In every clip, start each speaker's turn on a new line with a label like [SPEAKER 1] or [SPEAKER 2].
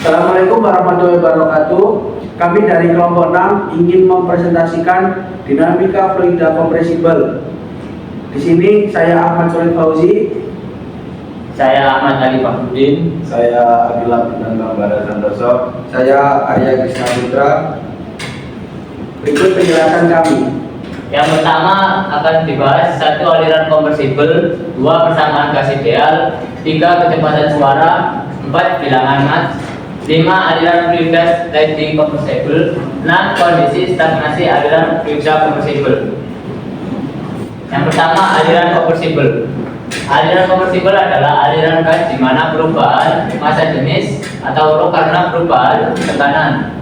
[SPEAKER 1] Assalamualaikum warahmatullahi wabarakatuh. Kami dari kelompok 6 ingin mempresentasikan dinamika fluida kompresibel. Di sini saya Ahmad Solid Fauzi,
[SPEAKER 2] Saya Ahmad Ali Fahrudin.
[SPEAKER 3] Saya Abdullah bin Gambara Santoso.
[SPEAKER 4] Saya Arya Krishna Putra.
[SPEAKER 1] berikut penjelasan kami.
[SPEAKER 2] Yang pertama akan dibahas 1 aliran konversibel, 2 persamaan gas ideal, 3 kecepatan suara, 4 bilangan Mach, 5 aliran fluida steady konversibel, 6 kondisi stagnasi aliran fluida konversibel. Yang pertama aliran konversibel. Aliran konversibel adalah aliran gas di mana perubahan massa jenis atau rho karena perubahan tekanan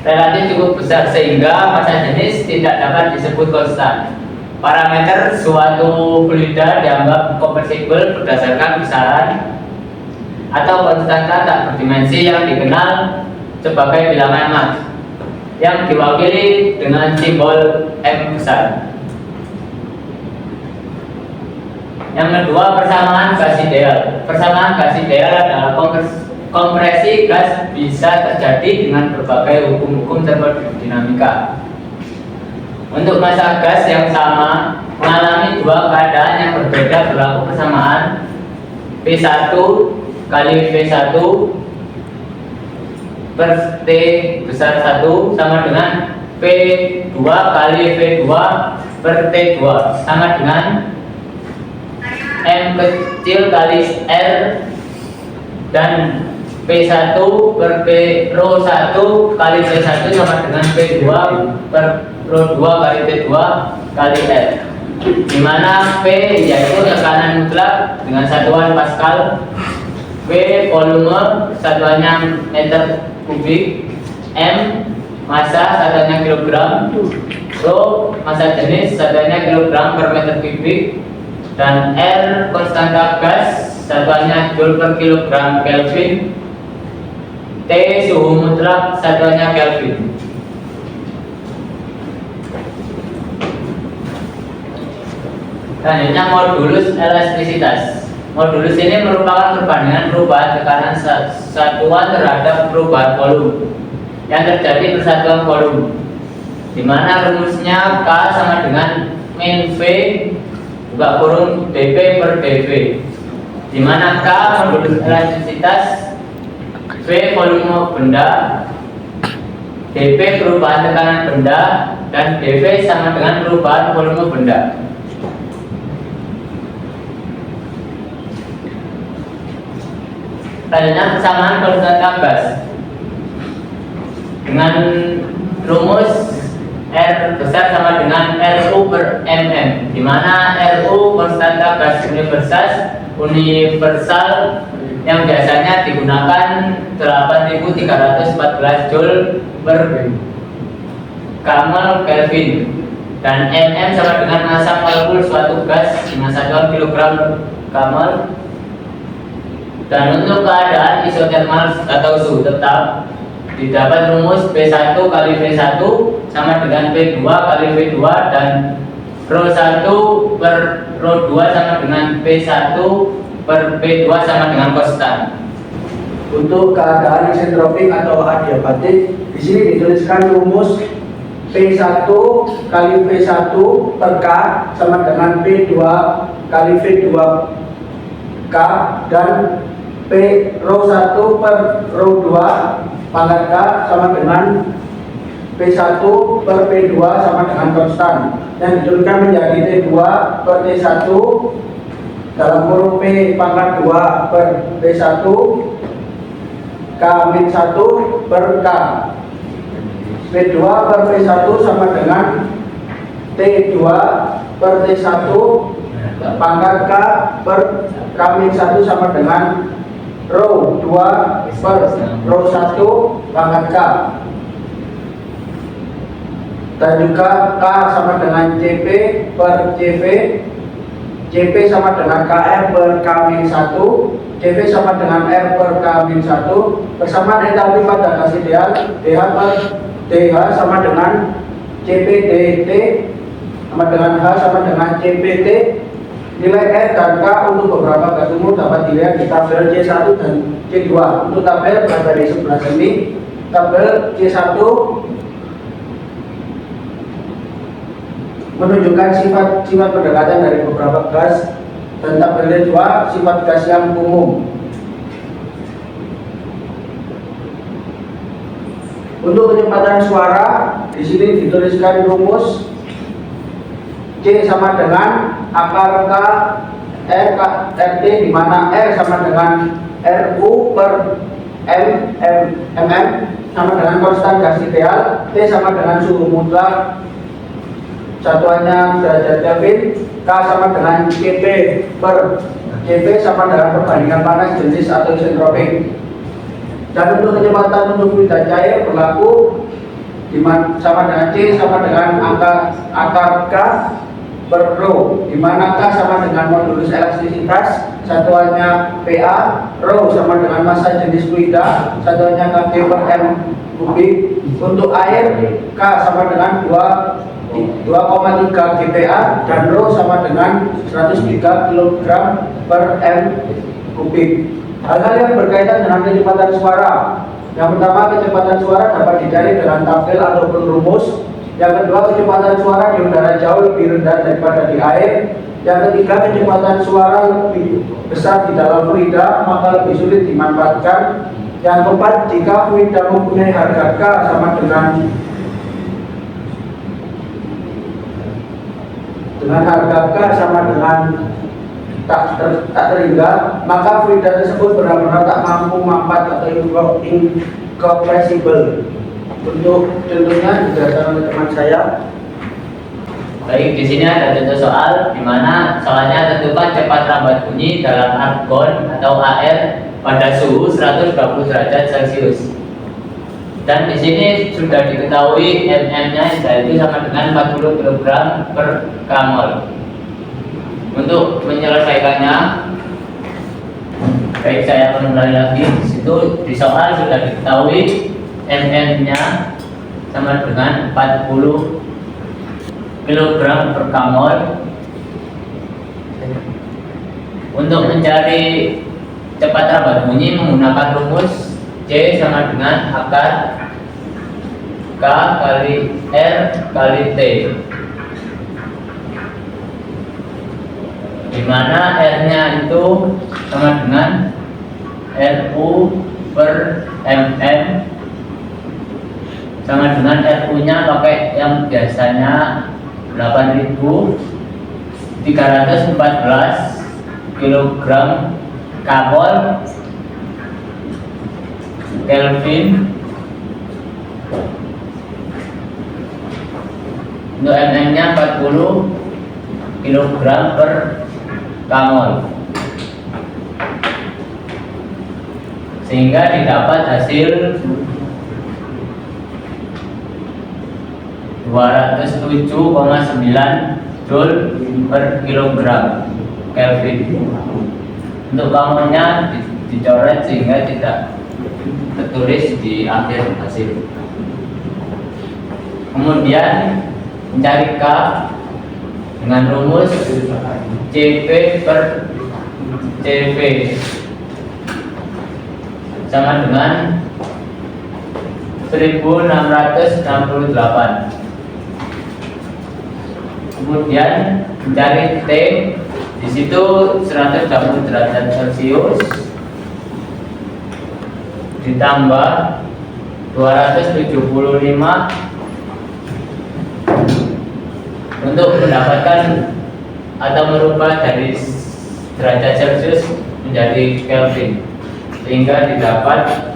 [SPEAKER 2] relatif cukup besar sehingga massa jenis tidak dapat disebut konstan. Parameter suatu fluida dianggap konversibel berdasarkan besaran atau konstanta tak berdimensi yang dikenal sebagai bilangan Mach yang diwakili dengan simbol M besar. Yang kedua, persamaan gas ideal. Persamaan gas ideal adalah kompresi gas bisa terjadi dengan berbagai hukum-hukum termodinamika. Untuk massa gas yang sama mengalami 2 keadaan yang berbeda berlaku persamaan P1 kali V1 per T besar 1 sama dengan P2 kali V2 per T2 sama dengan M kecil kali R dan P1 per P rho 1 kali P1 sama dengan P2 per rho 2 kali T2 kali R, di mana P yaitu tekanan mutlak dengan satuan Pascal, V volume satuannya meter kubik, M massa satuannya kilogram, rho massa jenis satuannya kilogram per meter kubik, dan R konstanta gas satuannya joule per kilogram Kelvin, T suhu mutlak satuannya Kelvin. Selanjutnya modulus elastisitas. Modulus ini merupakan perbandingan perubahan tekanan satuan terhadap perubahan volume yang terjadi persatuan volume, di mana rumusnya K sama dengan min V buka kurung dP per dV, di mana K modulus elastisitas, V volume benda, dP perubahan tekanan benda, dan dV sama dengan perubahan volume benda. Selanjutnya persamaan konstanta gas dengan rumus R besar sama dengan RU per mm, di mana RU konstanta gas universal yang biasanya digunakan 8.314 joule per kamel Kelvin, dan mm sama dengan massa molekul suatu gas dengan satuan kilogram kamel. Dan untuk keadaan isotermal atau suhu tetap didapat rumus P1 kali V1 sama dengan P2 kali V2 dan rho 1 per rho 2 sama dengan P1 per P2 sama dengan konstan.
[SPEAKER 1] Untuk keadaan isentropik atau adiabatik, di sini dituliskan rumus P1 kali V1 per K sama dengan P2 kali V2 K, dan P rho 1 per rho 2 pangkat K sama dengan P1 per P2 sama dengan konstan, yang diturunkan menjadi T2 per T1 dalam kurung P pangkat 2 per P1 K min 1 per K. P2 per P1 sama dengan T2 per T1 pangkat K per K min 1 sama dengan rho 2 per rho 1 pangkat K, dan juga K sama dengan CP per CV, CP sama dengan KR per K min 1, CV sama dengan R per K min 1, persamaan entalpi pada gas ideal DH per DH sama dengan CP DT sama dengan H sama dengan CPT, Nilai R dan K untuk beberapa gas umum dapat dilihat di tabel C1 dan C2. Untuk tabel berada di sebelah sini. Tabel C1 menunjukkan sifat pendekatan dari beberapa gas, dan tabel C2 sifat gas yang umum. Untuk kecepatan suara, di sini dituliskan rumus C sama dengan akar K R RT, di mana R sama dengan RU per mm sama dengan konstan gas ideal, T sama dengan suhu mutlak, satuannya derajat Kelvin, K sama dengan Cp per Cp sama dengan perbandingan panas jenis atau isentropik. Dan untuk kecepatan untuk fluida cair berlaku sama dengan C sama dengan akar K per rho, di mana K sama dengan modulus elastisitas, satuannya PA, rho sama dengan massa jenis fluida, satuannya kg per m kubik. Untuk air, K sama dengan 2,3 GPa dan rho sama dengan 103 kg per m kubik. Hal-hal yang berkaitan dengan kecepatan suara. Yang pertama, kecepatan suara dapat dicari dengan tabel ataupun rumus. Yang kedua, kecepatan suara di udara jauh lebih rendah daripada di air. Yang ketiga, kecepatan suara lebih besar di dalam fluida, maka lebih sulit dimanfaatkan. Yang keempat, jika fluida mempunyai harga K sama dengan harga K sama dengan tak terhingga, maka fluida tersebut benar-benar tak mampu mampat atau incompressible. Untuk contohnya dijelaskan oleh teman saya.
[SPEAKER 2] Baik, di sini ada contoh soal di mana soalnya tentukan cepat lambat bunyi dalam argon atau AR pada suhu 120 derajat Celcius. Dan di sini sudah diketahui mm-nya yaitu sama dengan 40 kg per kmol. Untuk menyelesaikannya, baik saya mengulangi lagi. Di situ di soal sudah diketahui mm-nya sama dengan 40 kg per kmol. Untuk mencari cepat lambat bunyi menggunakan rumus C sama dengan akar K kali R kali T, di mana R-nya itu sama dengan RU per mm sama dengan RU-nya pakai yang biasanya 8.314 kg kmol Kelvin. Untuk mm-nya 40 kg per kmol, sehingga didapat hasil 207,9 Joule per kilogram Kelvin. Untuk kmolnya dicoret sehingga tidak tertulis di akhir hasil. Kemudian mencari K dengan rumus Cp per Cv sama dengan 1668. Kemudian mencari T, di situ 120 derajat Celcius ditambah 275 untuk mendapatkan atau merubah dari derajat Celcius menjadi Kelvin, sehingga didapat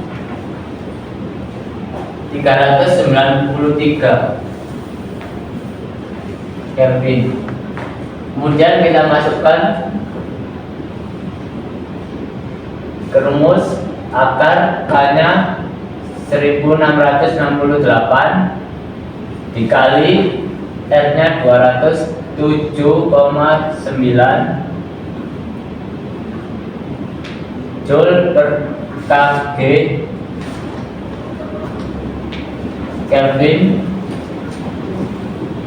[SPEAKER 2] 393 Kelvin. Kemudian kita masukkan ke rumus akar K-nya 1668 dikali R-nya 207,9 Joule per kg Kelvin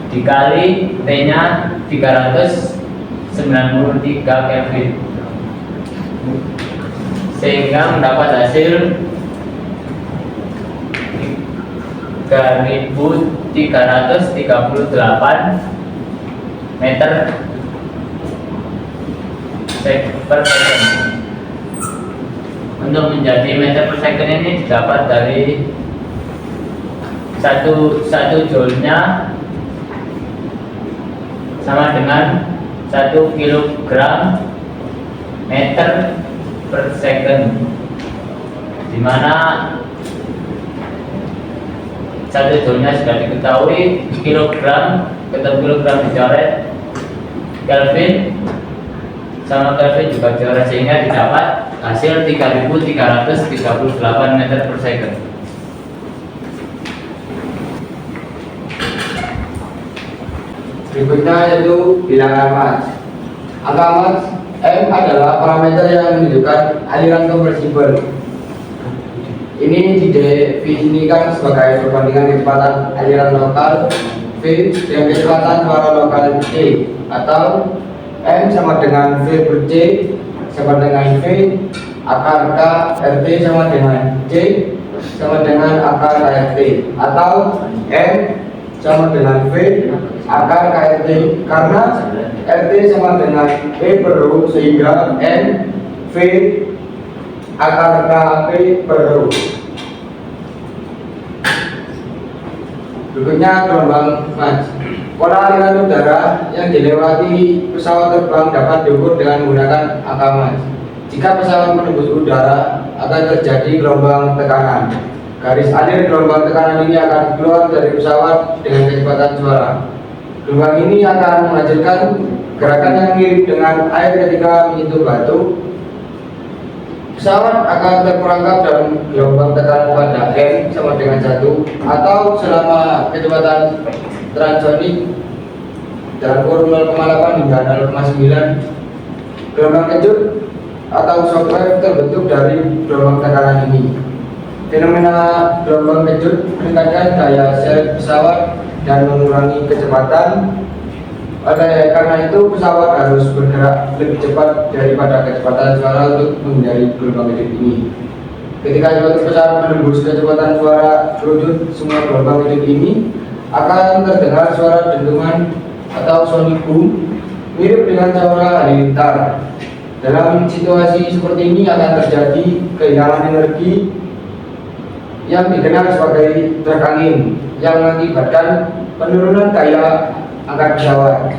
[SPEAKER 2] dikali T-nya 395 93 Kelvin, sehingga mendapat hasil 3.338 meter per second. Untuk menjadi meter per second ini didapat dari satu joule-nya sama dengan 1 kilogram meter per second, di mana 1 joule-nya sudah diketahui, kilogram ketemu kilogram dicoret, Kelvin sama Kelvin juga dicoret, sehingga didapat hasil 3.338 meter per second.
[SPEAKER 4] Berikutnya yaitu bilangan Mach. Angka Mach M adalah parameter yang menunjukkan aliran konversibel. Ini didefinisikan sebagai perbandingan kecepatan aliran lokal V dengan kecepatan suara lokal C, atau M sama dengan V per C sama dengan V akar K RT sama dengan C sama dengan akar KRT, atau M sama dengan V akar KRT, karena RT sama dengan E per R, sehingga N V akar KP per R. Berikutnya gelombang Mach. Pola aliran udara yang dilewati pesawat terbang dapat diukur dengan menggunakan angka Mach. Jika pesawat menembus udara, akan terjadi gelombang tekanan. Garis alir gelombang tekanan ini akan keluar dari pesawat dengan kecepatan suara. Gelombang ini akan menghasilkan gerakan yang mirip dengan air ketika menyentuh batu. Pesawat akan terperangkap dalam gelombang tekanan pada M sama dengan 1, atau selama kecepatan transonik dalam kurun 0,8 hingga 0,9. Gelombang kejut atau shockwave terbentuk dari gelombang tekanan ini. Fenomena gelombang kejut meningkatkan daya seret pesawat dan mengurangi kecepatan. Oleh karena itu, pesawat harus bergerak lebih cepat daripada kecepatan suara untuk menghindari gelombang kejut ini. Ketika suatu pesawat menembus kecepatan suara kerucut, semua gelombang kejut ini akan terdengar suara dentuman atau sonic boom, mirip dengan suara halilintar. Dalam situasi seperti ini akan terjadi kehilangan energi yang dikenal sebagai drag angin, yang mengakibatkan penurunan daya angkat pesawat.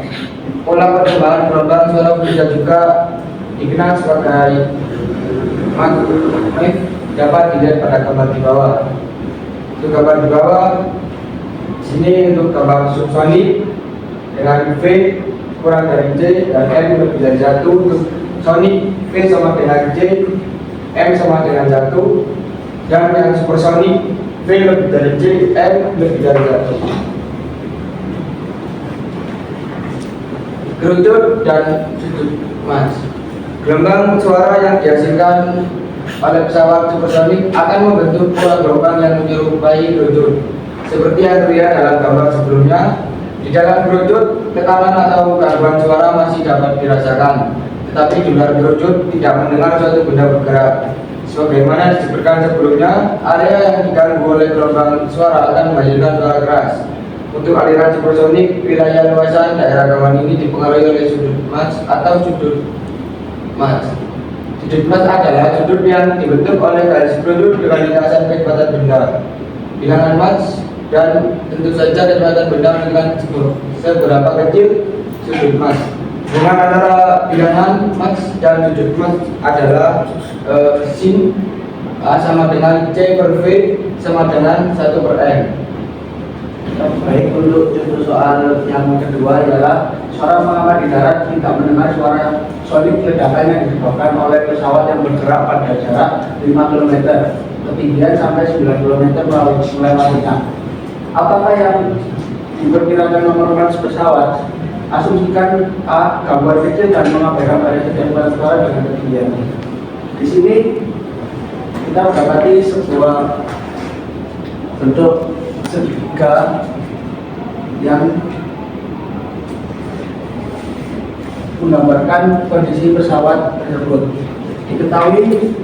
[SPEAKER 4] Pola perkembangan gelombang suara bisa juga dikenal sebagai Mach dapat dilihat pada gambar di bawah. Untuk gambar di bawah, sini untuk gambar subsonik dengan V kurang dari C dan M lebih dari 1. Untuk sonik, V sama dengan C, M sama dengan 1. Dan yang supersonik, V lebih dari C, M lebih dari 1. Kerucut dan sudut Mach. Gelombang suara yang dihasilkan oleh pesawat supersonik akan membentuk pola gelombang yang menyerupai kerucut. Seperti yang terlihat dalam gambar sebelumnya, di dalam kerucut, tekanan atau gangguan suara masih dapat dirasakan, tetapi di luar kerucut tidak mendengar suatu benda bergerak. Sebagaimana disebutkan sebelumnya, area yang diganggu oleh gelombang suara akan menghasilkan suara keras. Untuk aliran supersonik, wilayah luasan daerah gawan ini dipengaruhi oleh sudut Mach atau sudut Mach. Sudut Mach adalah sudut yang dibentuk oleh garis kerucut dengan lintasan kecepatan benda. Bilangan Mach dan tentu saja kecepatan benda menentukan seberapa kecil sudut Mach. Hubungan antara bilangan Mach dan sudut Mach adalah sin A sama dengan C per V sama dengan 1 per M.
[SPEAKER 1] Baik, untuk contoh soal yang kedua adalah suara pengamat di darat tidak mendengar suara sonik ledakan yang disebabkan oleh pesawat yang bergerak pada jarak 5 km, ketinggian sampai 9 km melewatinya. Apakah yang diperkirakan nomor pesawat? Asumsikan A, gambar kecil dan mengabaikan pada kecepatan suara dengan ketinggian. Di sini kita mendapati sebuah bentuk segitiga yang menggambarkan kondisi pesawat tersebut. Diketahui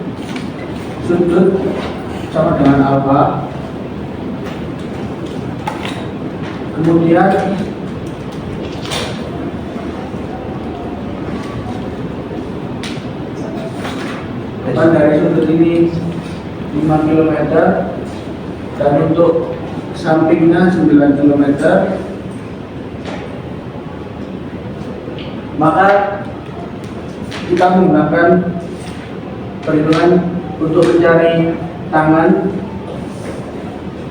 [SPEAKER 1] sudut sama dengan alfa. Kemudian depan dari sudut ini 5 km dan untuk sampingnya 9 km. Maka kita menggunakan perhitungan untuk mencari tangan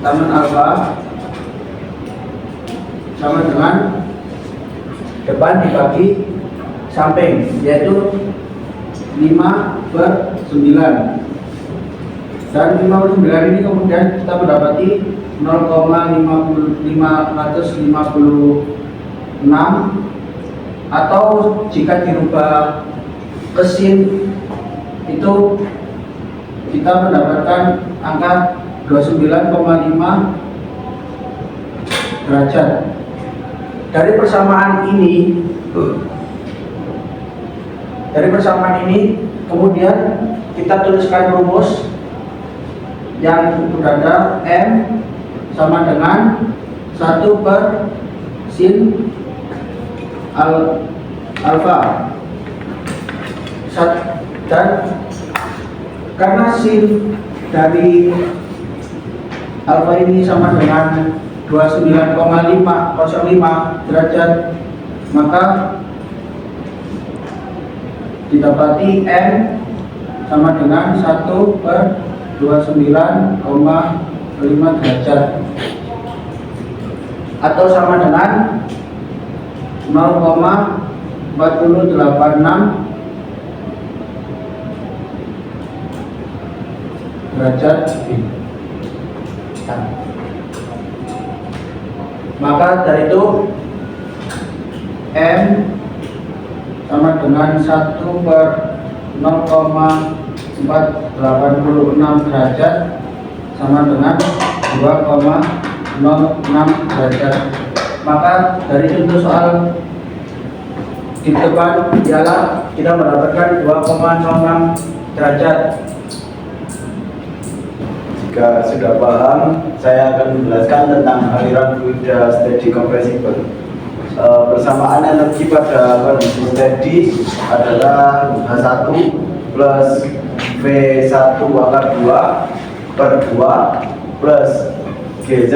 [SPEAKER 1] alfa sama dengan depan dibagi samping, yaitu 5/9, dan 5/9 ini kemudian kita mendapati 0,556, atau jika dirubah ke sin itu kita mendapatkan angka 29,5 derajat. Dari persamaan ini kemudian kita tuliskan rumus yang berada M sama dengan 1/sin alfa. Dan karena sin dari alfa ini sama dengan 29,505 derajat, maka didapati M sama dengan 1/29,5 derajat, atau sama dengan 0,4086 derajat. Maka dari itu M sama dengan 1/0,486 derajat sama dengan 2,06 derajat. Maka dari contoh soal di depan ialah kita mendapatkan 2,06 derajat.
[SPEAKER 3] Jika sudah paham, saya akan menjelaskan tentang aliran fluid steady compressible. Persamaan energi pada kondisi steady adalah H1 plus V1 akar 2 per 2 plus GZ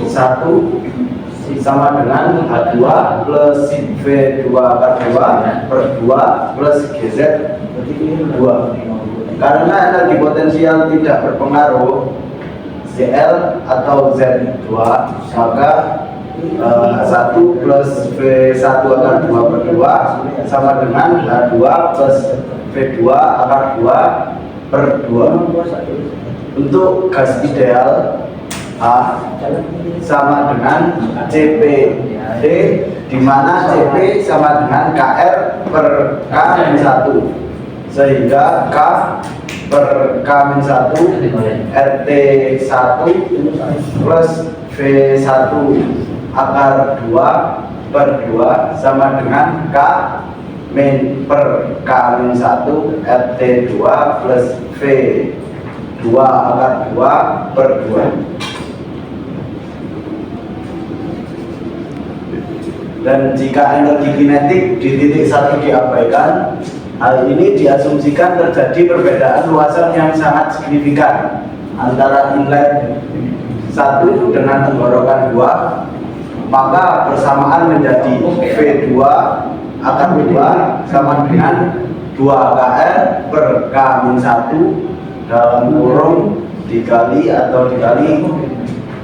[SPEAKER 3] 1 sama dengan H2 plus V2 akar 2 per 2 plus GZ 2. Karena energi potensial tidak berpengaruh ZL atau Z2, maka H1 plus V1 akar 2 per 2 sama dengan H2 plus V2 akar 2 per 2. Untuk gas ideal, H sama dengan CPD, di mana CP sama dengan KR per K-1, sehingga K per K-1 RT1 plus V1 akar 2 per 2 sama dengan K min per K-1 RT2 plus V2 akar 2 per 2. Dan jika energi kinetik di titik 1 diabaikan, hal ini diasumsikan terjadi perbedaan luasan yang sangat signifikan antara inlet 1 dengan tenggorokan 2, maka persamaan menjadi V2 akar 2 sama dengan 2KR per K-1 dalam kurung dikali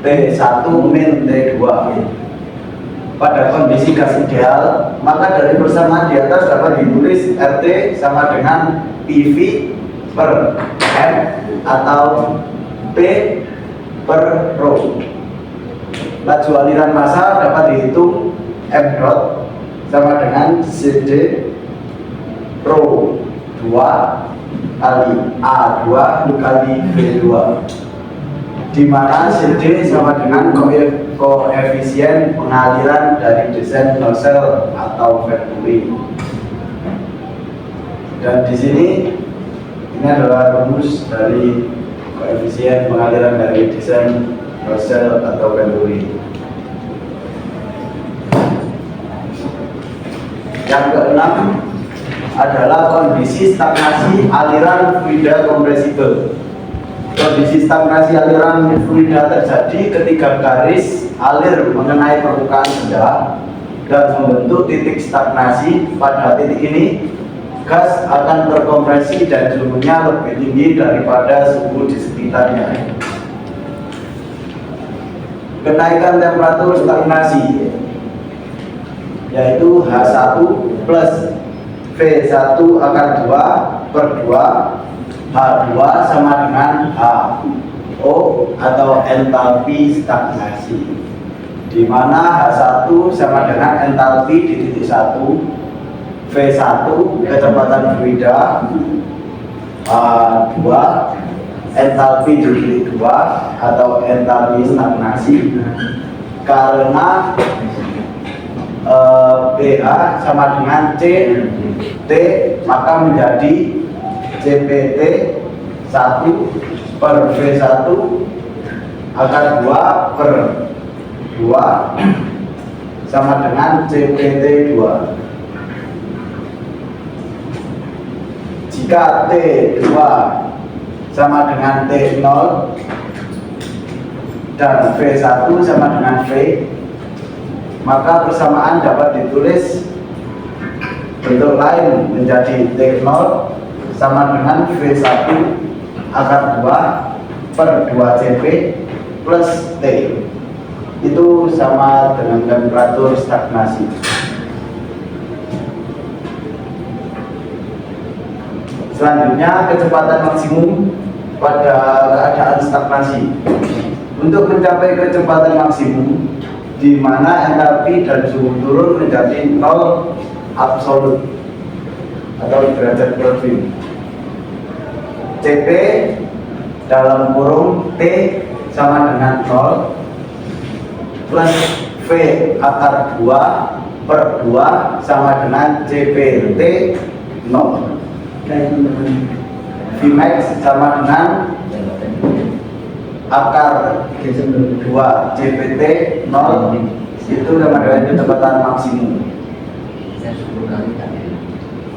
[SPEAKER 3] T1 min T2. Pada kondisi gas ideal, maka dari persamaan di atas dapat ditulis RT sama dengan PV per M atau P per rho. Laju aliran massa dapat dihitung M dot sama dengan CD rho 2 kali A2 kali V2, di mana CD sama dengan koefisien pengaliran dari desain nozzle atau venturi. Dan di sini ini adalah rumus dari koefisien pengaliran dari desain Russell atau Venturi. Yang keenam adalah kondisi stagnasi aliran fluida kompresibel. Kondisi stagnasi aliran fluida terjadi ketika garis alir mengenai permukaan benda dan membentuk titik stagnasi. Pada titik ini, gas akan terkompresi dan suhunya lebih tinggi daripada suhu di sekitarnya. Kenaikan temperatur stagnasi yaitu H1 plus V1 akar 2 per 2 H2 sama dengan HO atau entalpi stagnasi, di mana H1 sama dengan entalpi di titik 1, V1 kecepatan fluida, H2 entalpi di titik 2 atau entalpi stagnasi, karena pH sama dengan CT maka menjadi CPT 1 per V1 akar 2 per 2 sama dengan CPT 2. Jika T2 sama dengan T0 dan V1 sama dengan V, maka persamaan dapat ditulis bentuk lain menjadi T0 sama dengan V1 akar 2 per 2 Cp plus T. Itu sama dengan temperatur stagnasi. Selanjutnya, kecepatan maksimum pada keadaan stagnasi. Untuk mencapai kecepatan maksimum di mana entalpi dan suhu turun menjadi 0 absolut atau derajat Kelvin. Cp dalam kurung T sama dengan 0 plus V akar 2 per 2 sama dengan CPT 0. Vmax sama dengan akar 2 CPT 0, itu sama dengan kecepatan maksimum.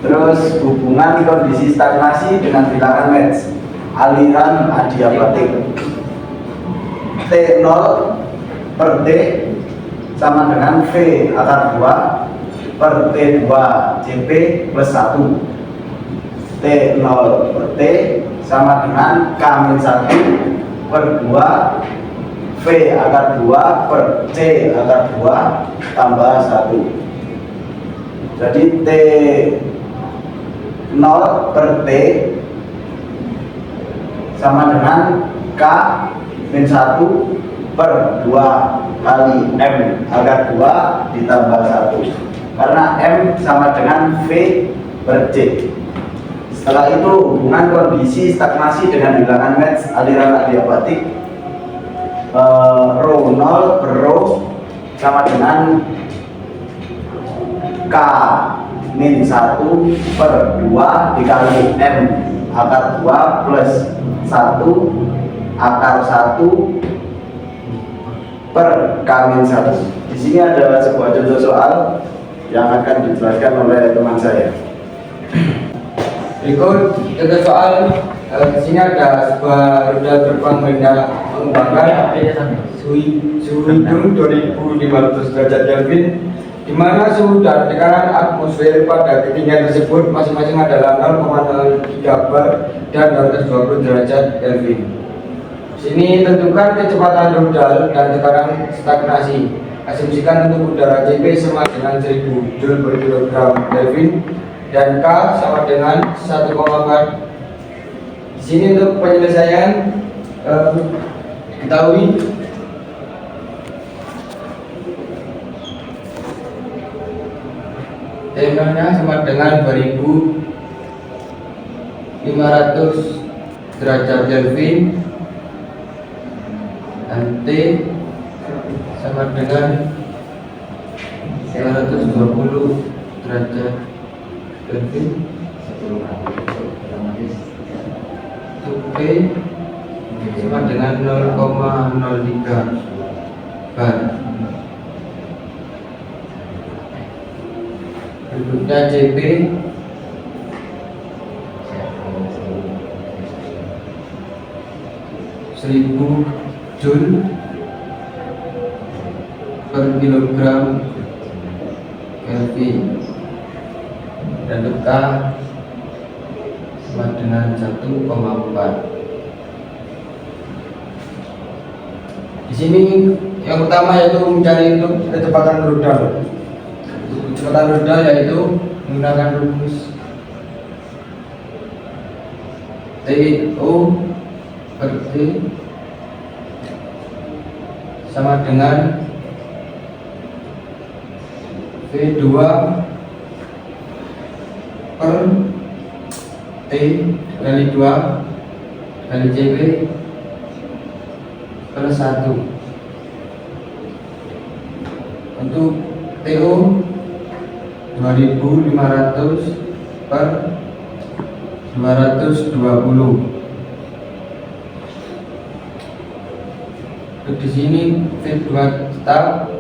[SPEAKER 3] Terus hubungan kondisi stagnasi dengan bilangan Metz, aliran adiabatik. T0 per T sama dengan V akar 2 per T2 Cp plus 1. T0 per T sama dengan K-1 per 2 V akar 2 per C akar 2 tambah 1. Jadi T0 per T sama dengan K-1 per 2 kali M akar 2 ditambah 1, karena M sama dengan V per C. Setelah itu hubungan kondisi stagnasi dengan bilangan Metz aliran adiabatik, ρ0 per ρ sama dengan K-1 per 2 dikali M akar 2 plus 1 akar 1 per K-1. Di sini ada sebuah contoh soal yang akan dijelaskan oleh teman saya.
[SPEAKER 4] Berikut contoh soal. Di sini ada sebuah roda terbang mengembangkan suhu hidup 2500 derajat Kelvin, di mana suhu dan tekanan atmosfer pada ketinggian tersebut masing-masing adalah 0,03 bar dan 220 derajat Kelvin. Di sini tentukan kecepatan rudal dan tekanan stagnasi. Asumsikan untuk udara Cp sama dengan 1000 Joule per kilogram Kelvin dan K sama dengan 1,4. Di sini untuk penyelesaian diketahui T0-nya sama dengan 2500 derajat Kelvin dan T sama dengan 220 derajat Kelvin. Untuk P sama dengan 0,03 bar. Berikutnya CP 1000 Joule per kilogram Kelvin, dan untuk K sama dengan 1,4. Di sini yang utama yaitu mencari untuk kecepatan rudal. Untuk kecepatan rudal yaitu menggunakan rumus TO per T sama dengan V2 per T kali 2 kali CP per 1. Untuk TO 2500 per 220. Untuk di sini V2 tetap.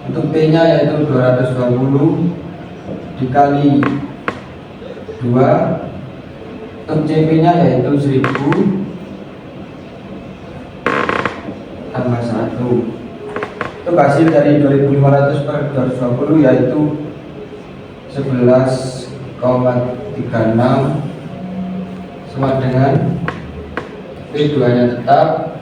[SPEAKER 4] Untuk P nya yaitu 220 dikali 2. Untuk CP nya yaitu 1000 tambah 1. Untuk hasil dari 2500 per 220 yaitu 11,36 sama dengan V2 nya tetap.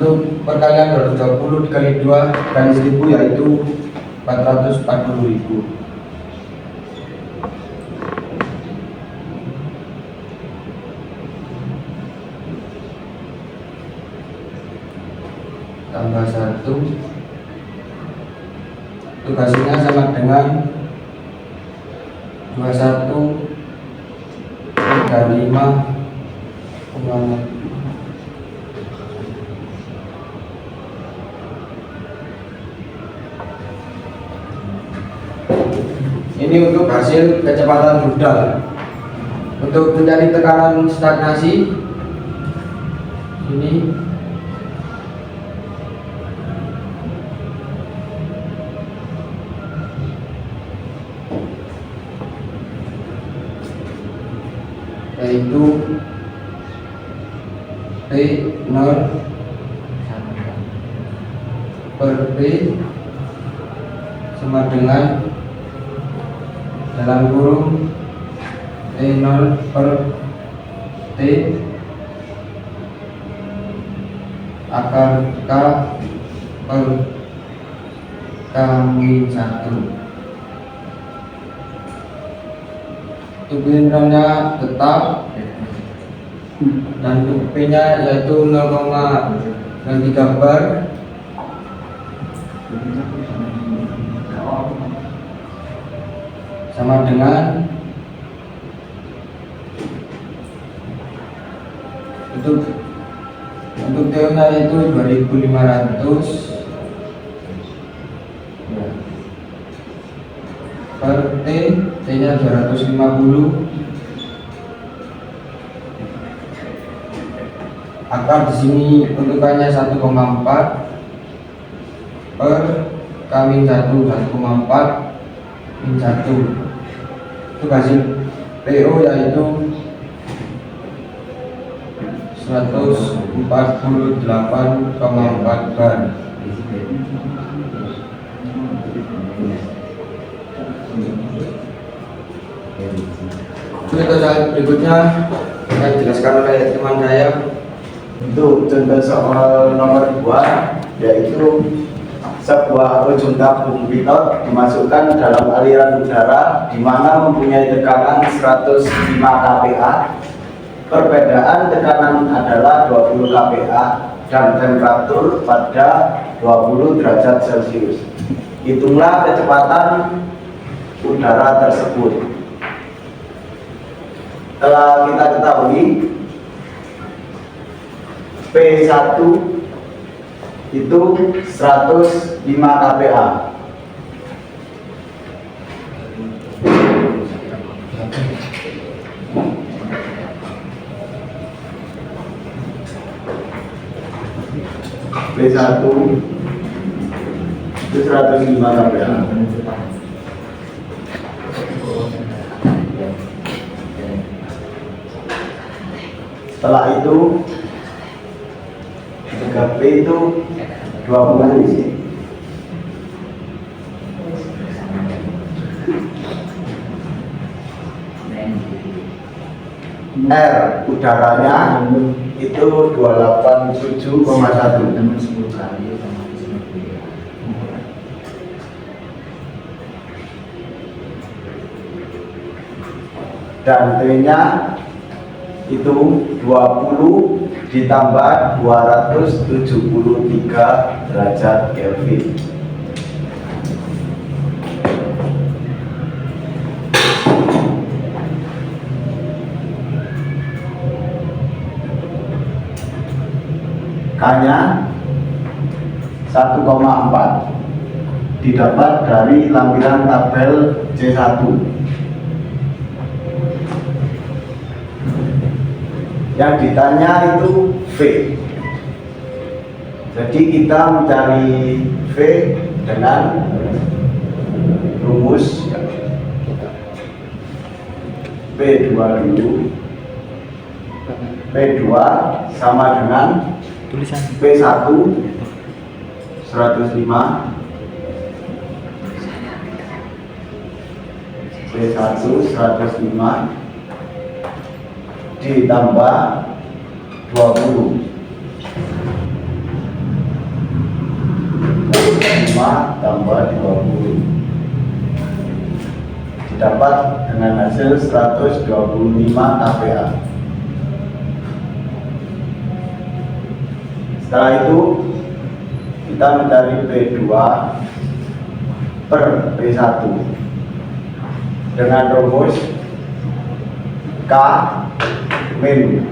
[SPEAKER 4] Untuk perkalian 220 dikali 2 kali 1000 yaitu 440.000. Tambah 1. Untuk hasilnya sama dengan 2135,6. Ini untuk hasil kecepatan rudal. Untuk mencari tekanan stagnasi ini yaitu P0 per P sama dengan dalam kurung T0 per T akar K per K-1. Untuk gelombangnya tetap, dan untuk P nya yaitu 0,3 bar. Sama dengan untuk TO nya itu 2500 per T nya 250. Akar di sini bentukannya 1,4 per K-1 1,4 min 1. Untuk hasil PO yaitu 148,4 bar. Untuk soal berikutnya akan dijelaskan oleh teman saya.
[SPEAKER 3] Untuk contoh soal nomor 2 yaitu sebuah ujung tabung pitot dimasukkan dalam aliran udara di mana mempunyai tekanan 105 kPa. Perbedaan tekanan adalah 20 kPa dan temperatur pada 20 derajat Celcius. Hitunglah kecepatan udara tersebut. Telah kita ketahui P1 itu 105 kPa. B1 itu 105 kPa. Setelah itu 3P itu 20 isi. R udaranya itu 287,1. Dan T-nya itu 20 ditambah 273 derajat Kelvin. K-nya 1,4 didapat dari lampiran tabel C1. Yang ditanya itu V. Jadi kita mencari V dengan rumus P2 dulu. P2 sama dengan P1 105, P1 105 ditambah 20, 5 tambah 20 didapat dengan hasil 125 kPa. Setelah itu kita mencari P2 per P1 dengan rumus K min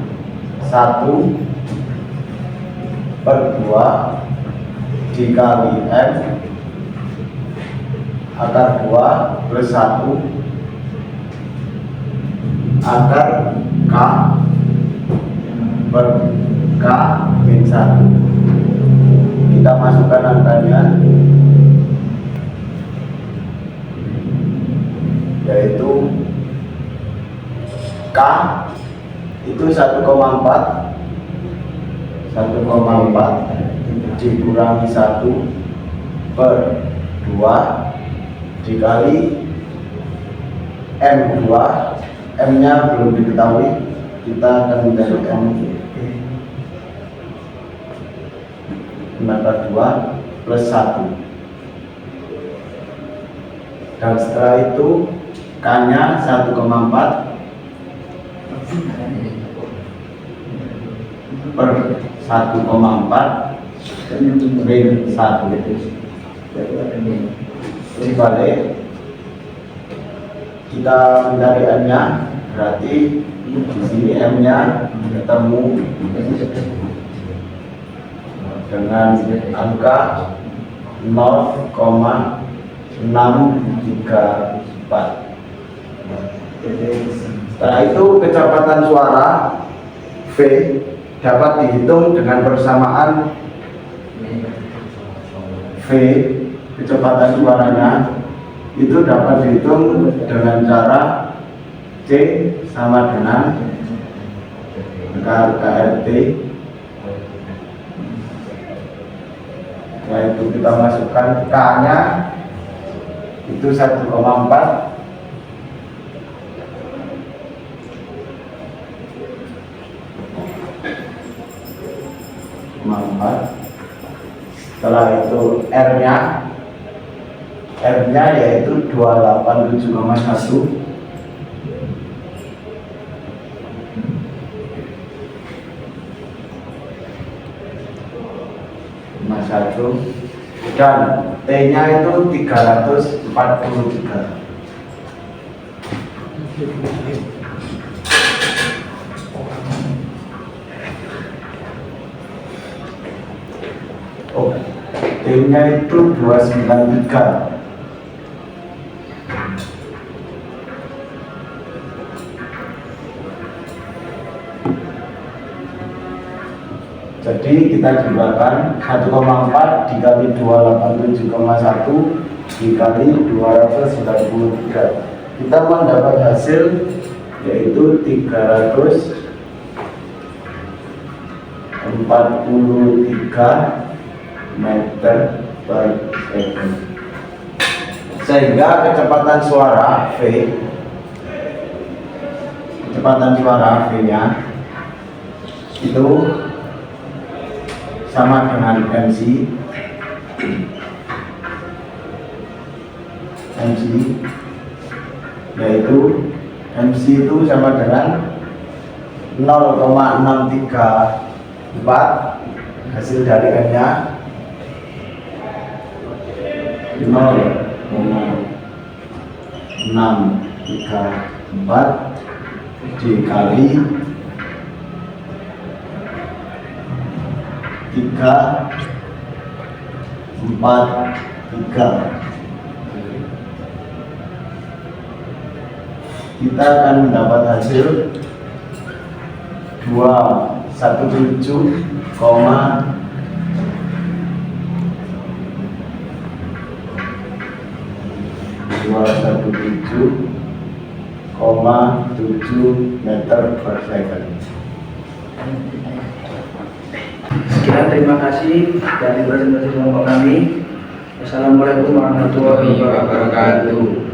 [SPEAKER 3] 1 per 2 dikali M akar 2 plus 1 akar K per K min 1. Kita masukkan angkanya, yaitu K itu 1,4 dikurangi 1 per 2 dikali M2. M nya belum diketahui, kita akan mencari M maka 2 plus 1. Dan setelah itu K nya 1,4 per 1,4 min 1 dibalik, kita mencari M nya, berarti di sini M nya ketemu dengan angka 0,634. Setelah itu kecepatan suara V dapat dihitung dengan persamaan V, kecepatan suaranya itu dapat dihitung dengan cara C sama dengan KRT, yaitu kita masukkan K nya itu 1,4 setelah itu R nya yaitu 287,1 dan T nya itu 343. Oh, T nya itu 293. Jadi kita jumlahkan 1,4 dikali 287,1 dikali 293. Kita mendapat hasil yaitu 343 meter per second. Sehingga kecepatan suara V-nya itu sama dengan MC yaitu MC itu sama dengan 0,634 hasil dari M nya 0,634 dikali 343. Kita akan mendapat hasil 217,7 meter per second.
[SPEAKER 1] Sekian, terima kasih dari presentasi kelompok kami. Assalamualaikum warahmatullahi wabarakatuh.